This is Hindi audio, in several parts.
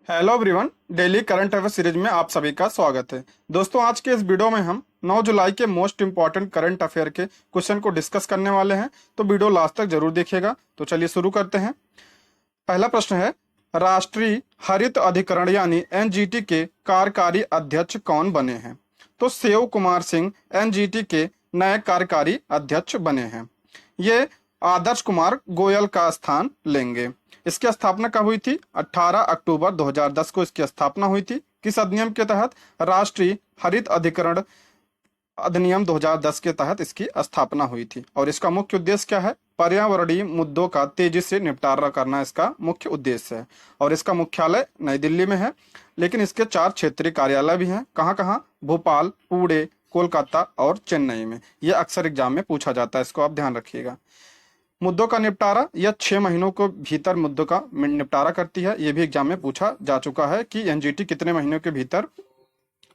Hello everyone, daily current affair series में आप सभी का स्वागत है। दोस्तों, आज के इस वीडियो में हम 9 जुलाई के मोस्ट इंपॉर्टेंट करंट अफेयर के क्वेश्चन को डिस्कस करने वाले हैं, तो वीडियो लास्ट तक जरूर देखिएगा। तो चलिए शुरू करते हैं। पहला प्रश्न है, राष्ट्रीय हरित अधिकरण यानी एनजीटी के कार्यकारी अध्यक्ष कौन बने हैं? तो शिव कुमार सिंह एनजीटी के नए कार्यकारी अध्यक्ष बने हैं। ये आदर्श कुमार गोयल का स्थान लेंगे। इसकी स्थापना कब हुई थी? 18 अक्टूबर 2010 को इसकी स्थापना हुई थी। किस अधिनियम के तहत? राष्ट्रीय हरित अधिकरण अधिनियम 2010 के तहत इसकी स्थापना हुई थी। और इसका मुख्य उद्देश्य क्या है? पर्यावरणीय मुद्दों का तेजी से निपटारा करना इसका मुख्य उद्देश्य है। और इसका मुख्यालय नई दिल्ली में है, लेकिन इसके 4 क्षेत्रीय कार्यालय भी हैं। कहाँ कहाँ? भोपाल, पुणे, कोलकाता और चेन्नई में। यह अक्सर एग्जाम में पूछा जाता है, इसको आप ध्यान रखिएगा। मुद्दों का निपटारा, यह 6 महीनों को भीतर मुद्दों का निपटारा करती है। यह भी एग्जाम में पूछा जा चुका है कि एनजीटी कितने महीनों के भीतर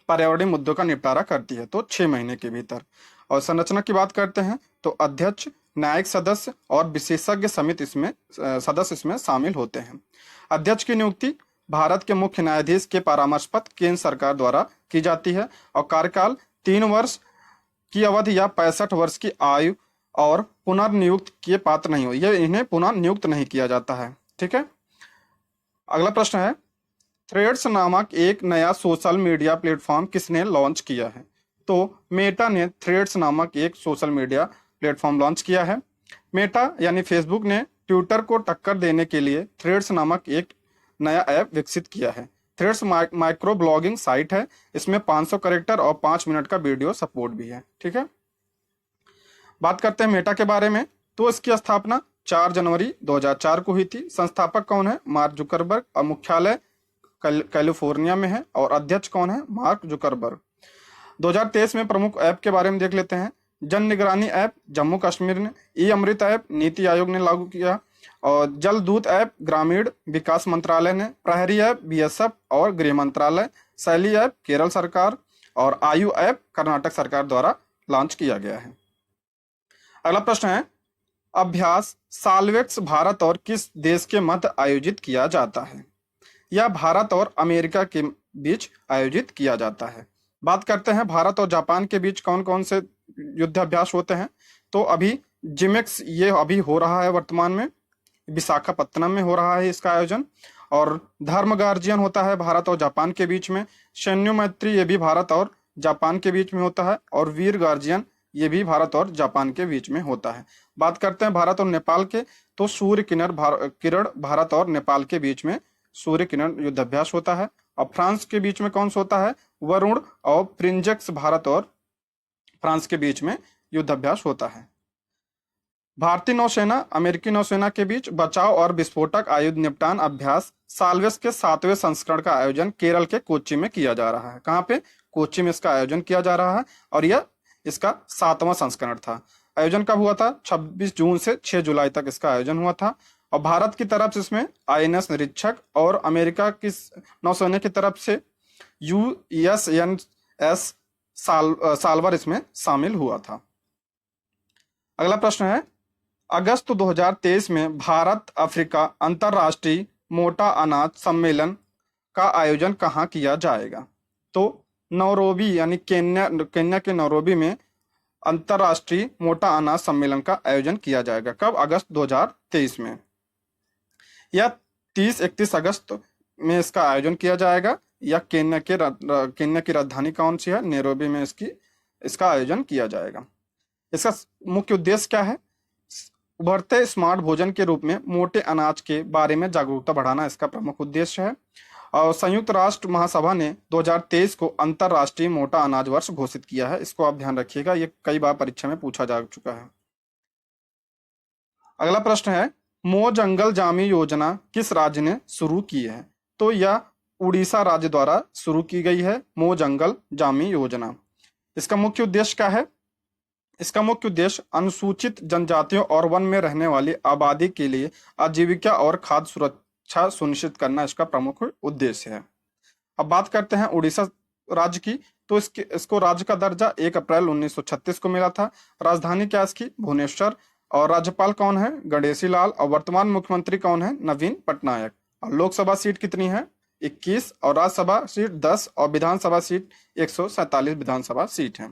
पर्यावरणीय मुद्दों का निपटारा करती है, तो 6 महीने के भीतर। और संरचना की बात करते हैं तो अध्यक्ष, न्यायिक सदस्य और विशेषज्ञ समिति इसमें सदस्य इसमें शामिल होते हैं। अध्यक्ष की नियुक्ति भारत के मुख्य न्यायाधीश के परामर्श पर केंद्र सरकार द्वारा की जाती है। और कार्यकाल 3 वर्ष की अवधि या 65 वर्ष की आयु और पुनर्नियुक्त किए पात्र नहीं हो, यह इन्हें पुनर्नियुक्त नहीं किया जाता है। ठीक है। अगला प्रश्न है, थ्रेड्स नामक एक नया सोशल मीडिया प्लेटफॉर्म किसने लॉन्च किया है? तो मेटा ने थ्रेड्स नामक एक सोशल मीडिया प्लेटफॉर्म लॉन्च किया है। मेटा यानी फेसबुक ने ट्विटर को टक्कर देने के लिए थ्रेड्स नामक एक नया ऐप विकसित किया है। थ्रेड्स माइक्रो ब्लॉगिंग साइट है। इसमें 500 कैरेक्टर और 5 मिनट का वीडियो सपोर्ट भी है। ठीक है। बात करते हैं मेटा के बारे में, तो इसकी स्थापना 4 जनवरी 2004 को हुई थी। संस्थापक कौन है? Mark Zuckerberg. और मुख्यालय कैलिफोर्निया में है। और अध्यक्ष कौन है? Mark Zuckerberg. 2023 में प्रमुख ऐप के बारे में देख लेते हैं। जन निगरानी ऐप जम्मू कश्मीर ने, ई अमृत ऐप नीति आयोग ने लागू किया, और जल दूत ऐप ग्रामीण विकास मंत्रालय ने, प्रहरी ऐप बीएसएफ और गृह मंत्रालय, शैली ऐप केरल सरकार और आयु ऐप कर्नाटक सरकार द्वारा लॉन्च किया गया है। अगला प्रश्न है, अभ्यास साल्वेक्स भारत और किस देश के मध्य आयोजित किया जाता है? यह भारत और अमेरिका के बीच आयोजित किया जाता है। बात करते हैं भारत और जापान के बीच कौन कौन से युद्धाभ्यास होते हैं। तो अभी जिमेक्स ये अभी हो रहा है, वर्तमान में विशाखापत्तनम में हो रहा है इसका आयोजन। और धर्म गार्जियन होता है भारत और जापान के बीच में। सैन्य मैत्री ये भी भारत और जापान के बीच में होता है। और वीर गार्जियन ये भी भारत और जापान के बीच में होता है। बात करते हैं भारत और नेपाल के, तो सूर्य किरण भारत और नेपाल के बीच में सूर्य किरण युद्धाभ्यास होता है। और फ्रांस के बीच में कौन सा होता है? वरुण और प्रिंजेक्स भारत और फ्रांस के बीच में युद्धाभ्यास होता है। भारतीय नौसेना अमेरिकी नौसेना के बीच बचाव और विस्फोटक आयुध निपटान अभ्यास साल्वेस के 7वें संस्करण का आयोजन केरल के कोच्चि में किया जा रहा है। कहाँ पे? कोच्चि में इसका आयोजन किया जा रहा है। और यह इसका 7वां संस्करण था। आयोजन कब हुआ था? 26 जून से 6 जुलाई तक इसका आयोजन हुआ था। और भारत की तरफ से इसमें आईएनएस निरीक्षक और अमेरिका की नौसेना की तरफ से यूएसएनएस साल्वर इसमें शामिल हुआ था। अगला प्रश्न है, अगस्त 2023 में भारत अफ्रीका अंतरराष्ट्रीय मोटा अनाज सम्मेलन का आयोजन कहाँ किया जाएगा? तो नैरोबी यानी केन्या के नैरोबी में अंतरराष्ट्रीय मोटा अनाज सम्मेलन का आयोजन किया जाएगा। कब? अगस्त 2023 में। या 30-31 अगस्त में इसका आयोजन किया जाएगा। या केन्या की राजधानी कौन सी है? नैरोबी में इसका आयोजन किया जाएगा। इसका मुख्य उद्देश्य क्या है? उभरते स्मार्ट भोजन के रूप में मोटे अनाज के बारे में जागरूकता बढ़ाना इसका प्रमुख उद्देश्य है। और संयुक्त राष्ट्र महासभा ने 2023 को अंतरराष्ट्रीय मोटा अनाज वर्ष घोषित किया है। इसको आप ध्यान रखिएगा, ये कई बार परीक्षा में पूछा जा चुका है। अगला प्रश्न है, मो जंगल जामी योजना किस राज्य ने शुरू की है? तो यह उड़ीसा राज्य द्वारा शुरू की गई है, मो जंगल जामी योजना। इसका मुख्य उद्देश्य क्या है? इसका मुख्य उद्देश्य अनुसूचित जनजातियों और वन में रहने वाली आबादी के लिए आजीविका और खाद्य सुरक्षा सुनिश्चित करना इसका प्रमुख उद्देश्य है। अब बात करते हैं उड़ीसा राज्य की, तो इसको राज्य का दर्जा 1 अप्रैल 1936 को मिला था। राजधानी क्या इसकी? भुवनेश्वर। और राज्यपाल कौन है? गणेशी लाल। और वर्तमान मुख्यमंत्री कौन है? नवीन पटनायक। और लोकसभा सीट कितनी है? 21 और राज्यसभा सीट 10 और विधानसभा सीट 147 विधानसभा सीट है।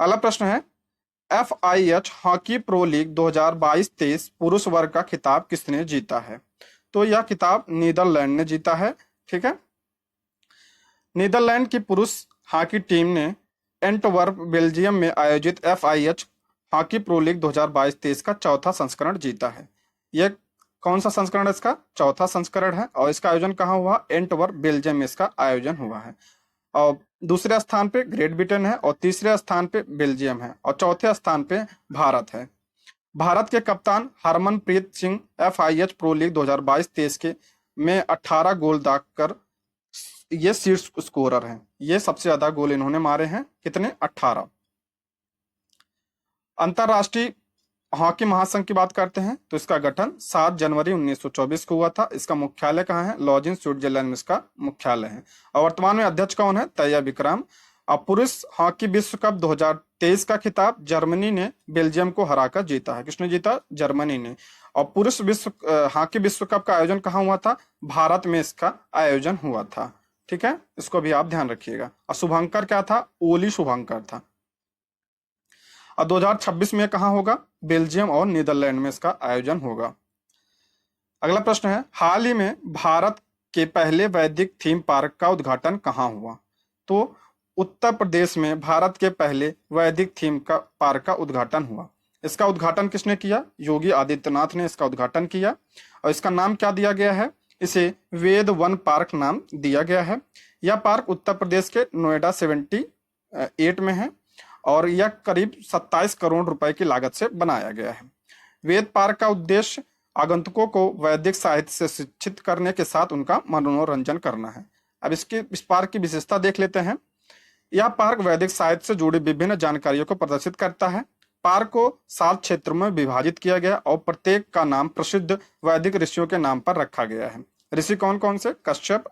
अगला प्रश्न है, FIH हॉकी प्रो लीग 2022-23 पुरुष वर्ग का खिताब किसने जीता है? तो यह खिताब नीदरलैंड ने जीता है। ठीक है, नीदरलैंड की पुरुष हॉकी टीम ने एंटवर्प बेल्जियम में आयोजित FIH हॉकी प्रो लीग 2022-23 का चौथा संस्करण जीता है। यह कौन सा संस्करण है? इसका चौथा संस्करण है और इसका आयोजन कहाँ हुआ? एंटवर्प बेल्जियम में इसका आयोजन हुआ है। और दूसरे स्थान पे ग्रेट ब्रिटेन है और तीसरे स्थान पे बेल्जियम है और चौथे स्थान पे भारत है। भारत के कप्तान Harmanpreet Singh FIH pro league 2022-23 के में 18 गोल दागकर ये शीर्ष स्कोरर हैं। ये सबसे ज्यादा गोल इन्होंने मारे हैं। कितने? 18। अंतरराष्ट्रीय हॉकी महासंघ की बात करते हैं तो इसका गठन 7 जनवरी 1924 को हुआ था। इसका मुख्यालय कहाँ है? लॉजिन, स्विट्जरलैंड में इसका मुख्यालय है। और वर्तमान में अध्यक्ष कौन है? तैया विक्रम। और पुरुष हॉकी विश्व कप 2023 का खिताब जर्मनी ने बेल्जियम को हराकर जीता है। किसने जीता? जर्मनी ने। और पुरुष हॉकी विश्व कप का आयोजन कहाँ हुआ था? भारत में इसका आयोजन हुआ था। ठीक है, इसको भी आप ध्यान रखिएगा। और शुभंकर क्या था? ओली शुभंकर था। और 2026 में कहाँ होगा? बेल्जियम और नीदरलैंड में इसका आयोजन होगा। अगला प्रश्न है, हाल ही में भारत के पहले वैदिक थीम पार्क का उद्घाटन कहाँ हुआ? तो उत्तर प्रदेश में भारत के पहले वैदिक थीम का पार्क का उद्घाटन हुआ। इसका उद्घाटन किसने किया? योगी आदित्यनाथ ने इसका उद्घाटन किया। और इसका नाम क्या दिया गया है? इसे वेद वन पार्क नाम दिया गया है। यह पार्क उत्तर प्रदेश के नोएडा 78 में है और यह करीब 27 करोड़ रुपए की लागत से बनाया गया है। वेद पार्क का उद्देश्य आगंतुकों को वैदिक साहित्य से शिक्षित करने के साथ उनका मनोरंजन करना है। अब इस पार्क की विशेषता देख लेते हैं। यह पार्क वैदिक साहित्य से जुड़ी विभिन्न जानकारियों को प्रदर्शित करता है। पार्क को 7 क्षेत्रों में विभाजित किया गया और प्रत्येक का नाम प्रसिद्ध वैदिक ऋषियों के नाम पर रखा गया है। ऋषि कौन कौन से? कश्यप,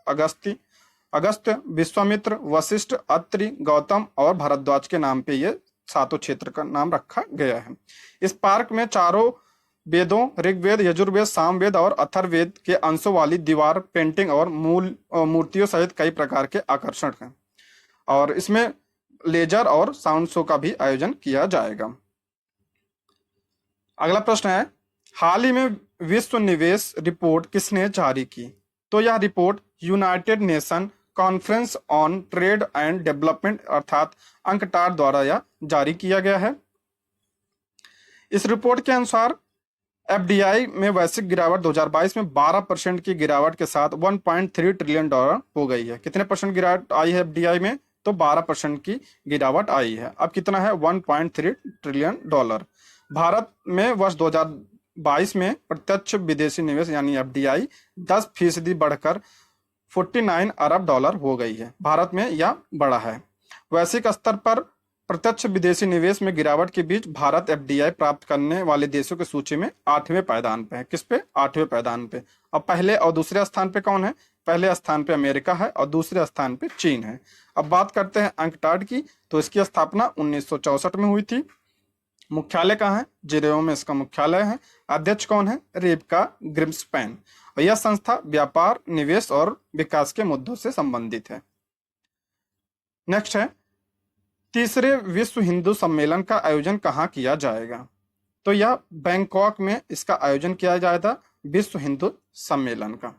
अगस्त्य, विश्वामित्र, वशिष्ठ, अत्रि, गौतम और भारद्वाज के नाम पे ये 7 क्षेत्र का नाम रखा गया है। इस पार्क में चारों वेदों ऋग्वेद, यजुर्वेद, सामवेद और अथर्ववेद के अंशों वाली दीवार पेंटिंग और मूर्तियों सहित कई प्रकार के आकर्षण हैं। और इसमें लेजर और साउंड शो का भी आयोजन किया जाएगा। अगला प्रश्न है, हाल ही में विश्व निवेश रिपोर्ट किसने जारी की? तो यह report United nation conference on trade and development अर्थात अंकटाड द्वारा यह जारी किया गया है। इस रिपोर्ट के अनुसार FDI में वैश्विक गिरावट 2022 में 12% की गिरावट के साथ 1.3 ट्रिलियन डॉलर हो गई है। कितने परसेंट गिरावट आई है FDI में? तो 12% की गिरावट आई है। अब कितना है? 1.3 ट्रिलियन डॉलर। भारत में वर्ष 2022 में प्रत्यक्ष विदेशी निवेश यानी FDI 10% बढ़कर 49 अरब डॉलर हो गई है। भारत में यह बड़ा है। वैश्विक स्तर पर प्रत्यक्ष विदेशी निवेश में गिरावट के बीच भारत FDI प्राप्त करने वाले देशों की सूची में 8वें पायदान पे है। किस पे? 8वें पायदान पे। अब पहले और दूसरे स्थान पे कौन है? पहले स्थान पे अमेरिका है और दूसरे स्थान पे चीन है। अब बात करते हैं अंकटाड की, तो इसकी स्थापना 1964 में हुई थी। मुख्यालय कहाँ है? जिनेवा में इसका मुख्यालय है। अध्यक्ष कौन है? रेबका ग्रिम्सपैन। और यह संस्था व्यापार, निवेश और विकास के मुद्दों से संबंधित है। नेक्स्ट है, तीसरे विश्व हिंदू सम्मेलन का आयोजन कहाँ किया जाएगा? तो यह बैंकॉक में इसका आयोजन किया जाएगा, विश्व हिंदू सम्मेलन का।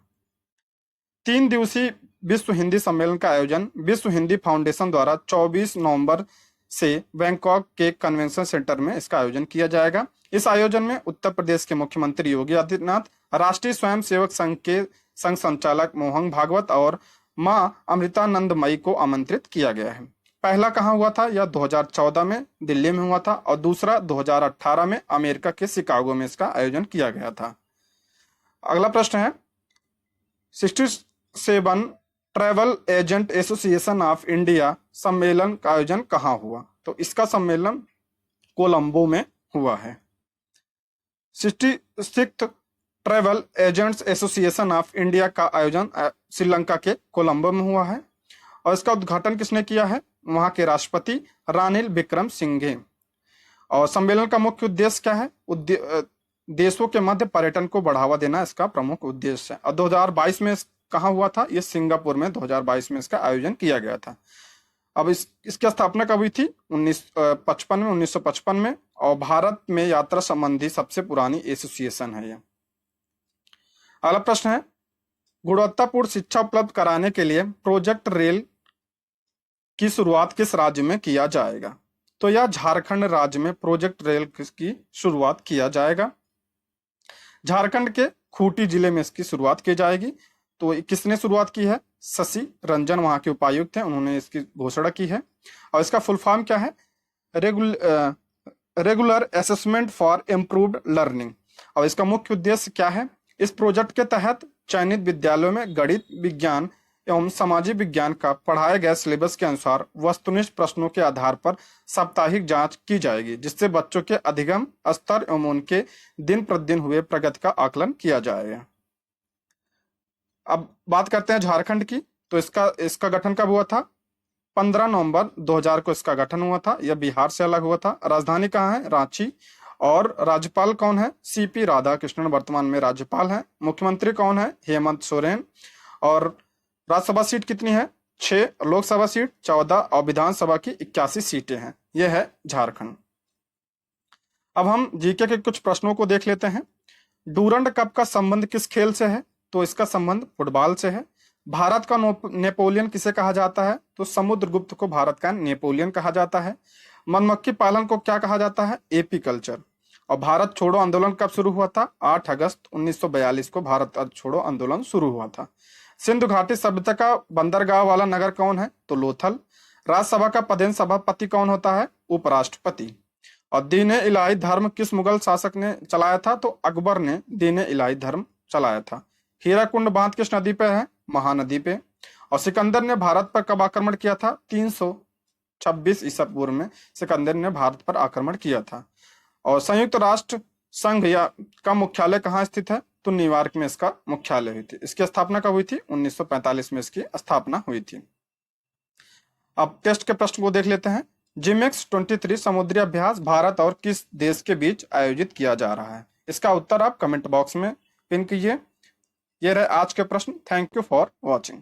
3 दिवसीय विश्व हिंदी सम्मेलन का आयोजन विश्व हिंदी फाउंडेशन द्वारा 24 नवंबर से बैंकॉक के कन्वेंशन सेंटर में इसका आयोजन किया जाएगा। इस आयोजन में उत्तर प्रदेश के मुख्यमंत्री योगी आदित्यनाथ, राष्ट्रीय स्वयंसेवक संघ के संघ संचालक मोहन भागवत और मां अमृतानंदमयी को आमंत्रित किया गया है। पहला कहाँ हुआ था? यह 2014 में दिल्ली में हुआ था और दूसरा 2018 में अमेरिका के शिकागो में इसका आयोजन किया गया था। अगला प्रश्न है, 67 travel agent association of India सम्मेलन का आयोजन कहाँ हुआ? तो इसका सम्मेलन कोलंबो में हुआ है। 66 travel agents association of India का आयोजन श्रीलंका के कोलंबो में हुआ है और इसका उद्घाटन किसने किया है? वहां के राष्ट्रपति रानिल विक्रमसिंघे। और सम्मेलन का मुख्य उद्देश्य क्या है? देशों के मध्य पर्यटन को बढ़ावा देना इसका प्रमुख उद्देश्य है। और 2022 में कहाँ हुआ था? ये सिंगापुर में 2022 में इसका आयोजन किया गया था। अब इसकी स्थापना कब हुई थी? 1955 में। और भारत में यात्रा संबंधी सबसे पुरानी एसोसिएशन है ये। अगला प्रश्न है, गुणवत्तापूर्ण शिक्षा उपलब्ध कराने के लिए प्रोजेक्ट रेल की शुरुआत किस राज्य में किया जाएगा? तो यह झारखंड राज्य में प्रोजेक्ट रेल की शुरुआत किया जाएगा। झारखंड के खूंटी जिले में इसकी शुरुआत की जाएगी। तो किसने शुरुआत की है? शशि रंजन वहां के उपायुक्त हैं, उन्होंने इसकी घोषणा की है। और इसका फुल फॉर्म क्या है? Regular assessment for improved learning. और इसका मुख्य उद्देश्य क्या है? इस प्रोजेक्ट के तहत चयनित विद्यालयों में गणित, विज्ञान एवं सामाजिक विज्ञान का पढ़ाए गए सिलेबस के अनुसार वस्तुनिष्ठ प्रश्नों के आधार पर साप्ताहिक जांच की जाएगी, जिससे बच्चों के अधिगम स्तर एवं उनके दिन प्रतिदिन हुए प्रगति का आकलन किया जाएगा। अब बात करते हैं झारखंड की। तो इसका गठन कब हुआ था? 15 नवंबर 2000 को इसका गठन हुआ था। यह बिहार से अलग हुआ था। राजधानी कहाँ है? रांची। और राज्यपाल कौन है? सीपी राधाकृष्णन वर्तमान में राज्यपाल हैं। मुख्यमंत्री कौन है? हेमंत सोरेन। और राज्यसभा सीट कितनी है? 6, लोकसभा सीट 14 और विधानसभा की 81 सीटें हैं। यह है झारखंड। अब हम जीके के कुछ प्रश्नों को देख लेते हैं। डूरंड कप का संबंध किस खेल से है? तो इसका संबंध फुटबॉल से है। भारत का नेपोलियन किसे कहा जाता है? तो समुद्रगुप्त को भारत का नेपोलियन कहा जाता है। मधुमक्खी पालन को क्या कहा जाता है? AP culture. और भारत छोड़ो आंदोलन कब शुरू हुआ था? 8 अगस्त 1942 को भारत छोड़ो आंदोलन शुरू हुआ था। सिंधु घाटी सभ्यता का बंदरगाह वाला नगर कौन है? तो लोथल। राज्यसभा का पदेन सभापति कौन होता है? उपराष्ट्रपति। और दीन ए इलाही धर्म किस मुगल शासक ने चलाया था? तो अकबर ने दीन ए इलाही धर्म चलाया था। हीराकुंड बांध किस नदी पे है? महानदी पे। और सिकंदर ने भारत पर कब आक्रमण किया था? 326 ईसा पूर्व में सिकंदर ने भारत पर आक्रमण किया था। और संयुक्त राष्ट्र संघ या का मुख्यालय कहाँ स्थित है? तो न्यूयॉर्क में इसका मुख्यालय हुई थी। इसकी स्थापना कब हुई थी? 1945 में इसकी स्थापना हुई थी। अब टेस्ट के प्रश्न को देख लेते हैं। जिमेक्स 23 समुद्री अभ्यास भारत और किस देश के बीच आयोजित किया जा रहा है? इसका उत्तर आप कमेंट बॉक्स में पिन कीजिए। ये रहे आज के प्रश्न। Thank you for watching.